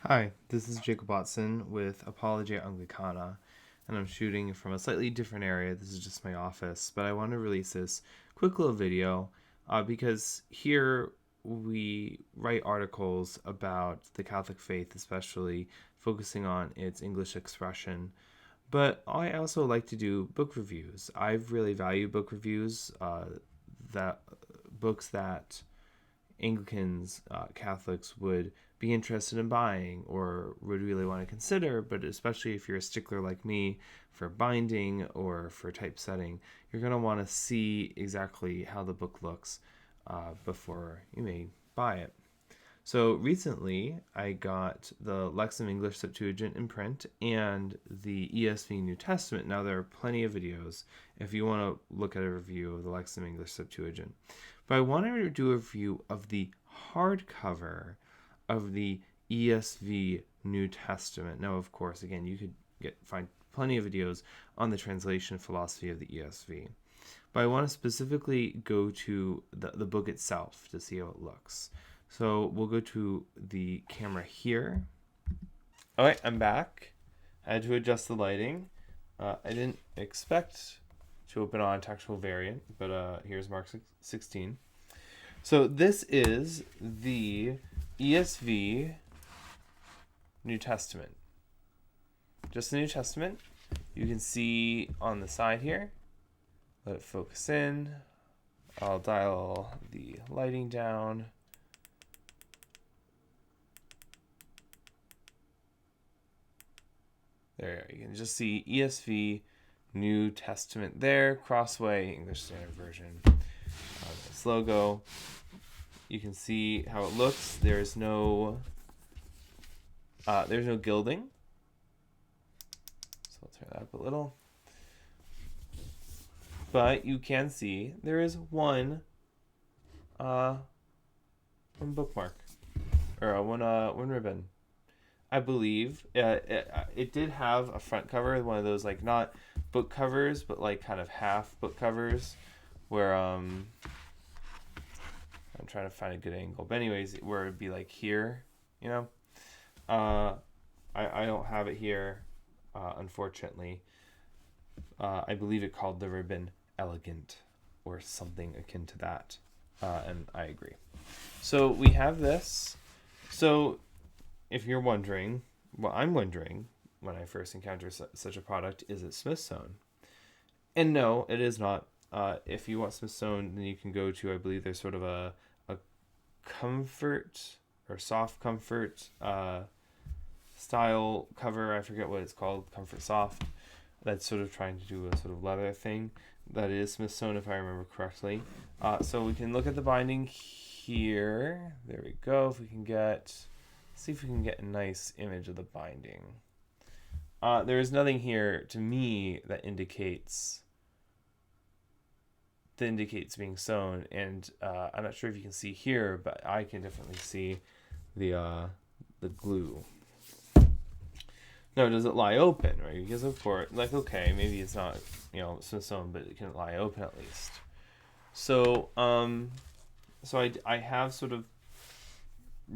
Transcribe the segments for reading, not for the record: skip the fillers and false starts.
Hi, this is Jacob Watson with Apologia Anglicana, and I'm shooting from a slightly different area. This is just my office, but I want to release this quick little video because here we write articles about the Catholic faith, especially focusing on its English expression. But I also like to do book reviews. I really value book reviews, that books that Anglicans, Catholics would be interested in buying or would really want to consider, but especially if you're a stickler like me for binding or for typesetting, you're going to want to see exactly how the book looks before you may buy it. So recently, I got the Lexham English Septuagint in print and the ESV New Testament. Now, there are plenty of videos if you want to look at a review of the Lexham English Septuagint. But I wanted to do a review of the hardcover of the ESV New Testament. Now, of course, again, you could find plenty of videos on the translation philosophy of the ESV. But I want to specifically go to the book itself to see how it looks. So we'll go to the camera here. All right, I'm back. I had to adjust the lighting. I didn't expect to open on textual variant, but here's Mark 16. So this is the ESV New Testament. Just the New Testament. You can see on the side here. Let it focus in. I'll dial the lighting down. There, you can just see ESV New Testament there, Crossway, English Standard Version. This logo. You can see how it looks. There's no gilding. So I'll turn that up a little. But you can see there is one bookmark or one ribbon. I believe it did have a front cover, one of those like not book covers, but like kind of half book covers, where I'm trying to find a good angle. But anyways, where it'd be like here, you know. I don't have it here, unfortunately. I believe it called the ribbon elegant or something akin to that, and I agree. So we have this. So if you're wondering, well, I'm wondering when I first encounter such a product, is it Smithsonian? And no, it is not. If you want Smithsonian, then you can go to, I believe there's sort of a comfort or soft comfort style cover. I forget what it's called, Comfort Soft. That's sort of trying to do a sort of leather thing. That is Smithsonian, if I remember correctly. So we can look at the binding here. There we go. If we can see if we can get a nice image of the binding. There is nothing here to me that indicates being sewn, and I'm not sure if you can see here, but I can definitely see the glue. No, does it lie open, right? Because of course, like, okay, maybe it's not, sewn, but it can lie open at least. So, I have sort of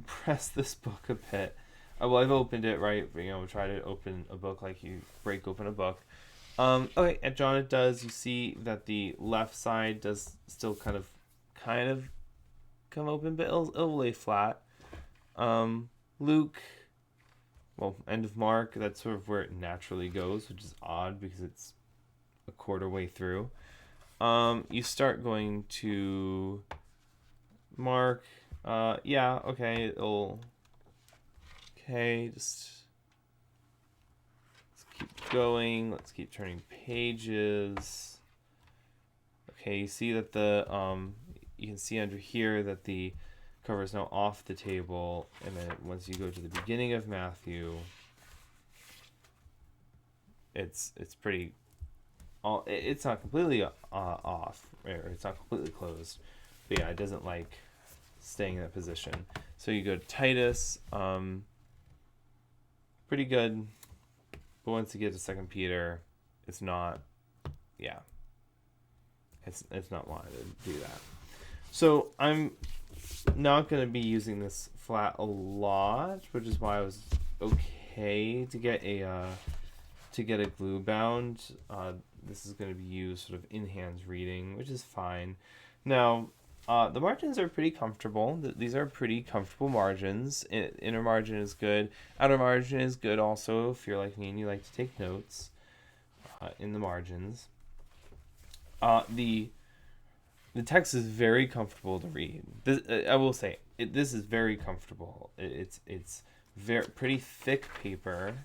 pressed this book a bit. Well, I've opened it, right? Try to open a book like you break open a book. Okay, and John, it does. You see that the left side does still kind of come open, but it'll lay flat. Luke, well, end of Mark, that's sort of where it naturally goes, which is odd because it's a quarter way through. You start going to Mark. Yeah, okay, just let's keep going. Let's keep turning pages. Okay, you see that you can see under here that the cover is now off the table, and then once you go to the beginning of Matthew, it's pretty. It's not completely off, or it's not completely closed, but yeah, it doesn't like staying in that position. So you go to Titus, pretty good, but once you get to 2 Peter, it's not. Yeah, it's not wanting to do that. So I'm not going to be using this flat a lot, which is why I was okay to get a glue bound. This is going to be used sort of in hands reading, which is fine. Now, the margins are pretty comfortable. These are pretty comfortable margins. Inner margin is good. Outer margin is good also if you're like me and you like to take notes in the margins. The text is very comfortable to read. I will say this is very comfortable. It's very pretty thick paper.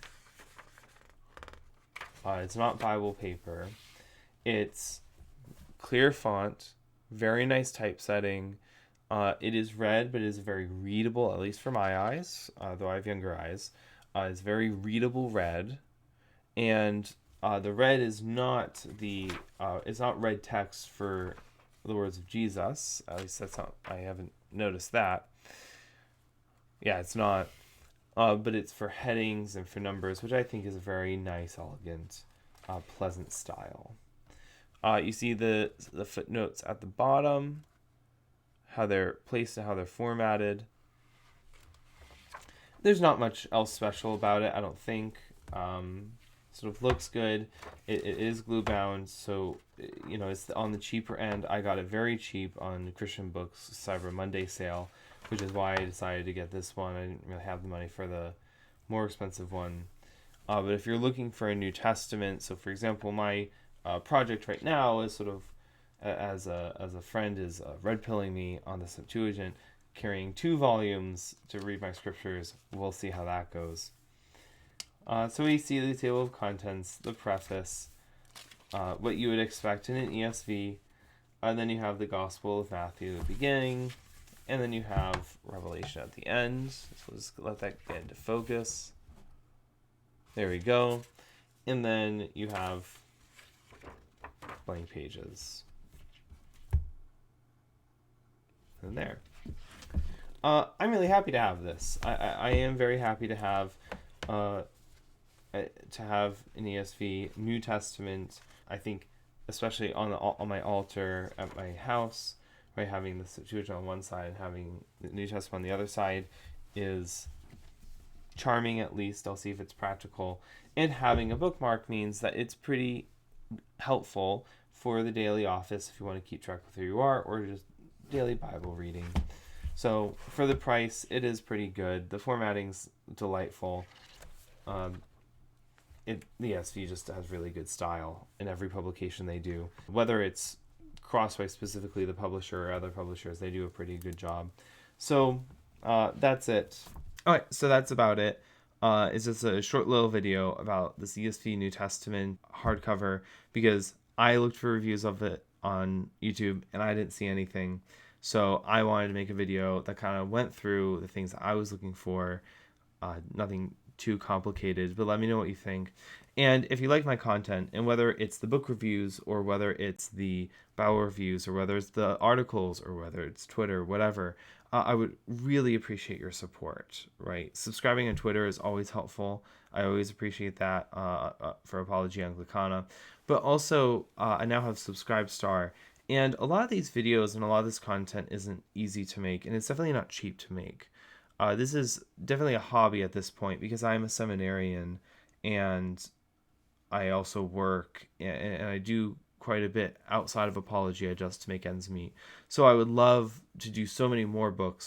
It's not Bible paper. It's clear font, very nice typesetting. It is red, but it is very readable, at least for my eyes, though I have younger eyes. It's very readable red, and the red is not it's not red text for the words of Jesus. At least that's not. I haven't noticed that. Yeah, it's not. But it's for headings and for numbers, which I think is a very nice, elegant, pleasant style. You see the footnotes at the bottom, how they're placed and how they're formatted. There's not much else special about it, I don't think. Sort of looks good. It is glue bound, so it's on the cheaper end. I got it very cheap on Christian Books Cyber Monday sale, which is why I decided to get this one. I didn't really have the money for the more expensive one. But if you're looking for a New Testament, so for example, my project right now is sort of as a friend is red pilling me on the Septuagint, carrying 2 volumes to read my scriptures. We'll see how that goes. So we see the table of contents, the preface, what you would expect in an ESV, and then you have the Gospel of Matthew at the beginning, and then you have Revelation at the end. So we'll just let that get into focus. There we go. And then you have blank pages. And there. I'm really happy to have this. I am very happy to have an ESV New Testament. I think, especially on my altar at my house, right, having the Septuagint on one side and having the New Testament on the other side is charming. At least I'll see if it's practical. And having a bookmark means that it's pretty helpful for the daily office if you want to keep track of who you are, or just daily Bible reading. So for the price, it is pretty good. The formatting's delightful. The ESV just has really good style in every publication they do. Whether it's Crossway specifically, the publisher, or other publishers, they do a pretty good job. So that's it. All right, so that's about it. It's just a short little video about this ESV New Testament hardcover, because I looked for reviews of it on YouTube and I didn't see anything. So I wanted to make a video that kind of went through the things that I was looking for. Nothing too complicated, but let me know what you think. And if you like my content, and whether it's the book reviews, or whether it's the Bible reviews, or whether it's the articles, or whether it's Twitter, whatever, I would really appreciate your support, right? Subscribing on Twitter is always helpful. I always appreciate that for Apologia Anglicana. But also, I now have Subscribestar, and a lot of these videos and a lot of this content isn't easy to make, and it's definitely not cheap to make. This is definitely a hobby at this point, because I'm a seminarian, and I also work, and I do quite a bit outside of Apologia just to make ends meet. So I would love to do so many more book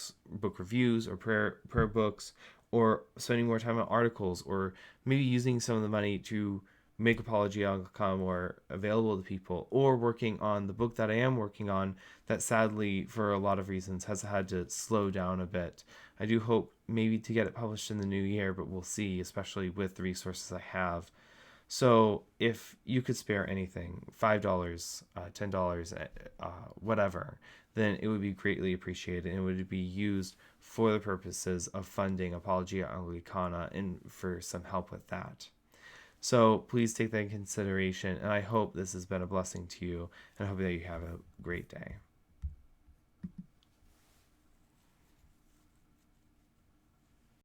reviews, or prayer books, or spending more time on articles, or maybe using some of the money to make Apologia Anglicana more available to people, or working on the book that I am working on that sadly, for a lot of reasons, has had to slow down a bit. I do hope maybe to get it published in the new year, but we'll see, especially with the resources I have. So if you could spare anything, $5, $10, whatever, then it would be greatly appreciated, and it would be used for the purposes of funding Apologia Anglicana and for some help with that. So please take that in consideration, and I hope this has been a blessing to you, and I hope that you have a great day.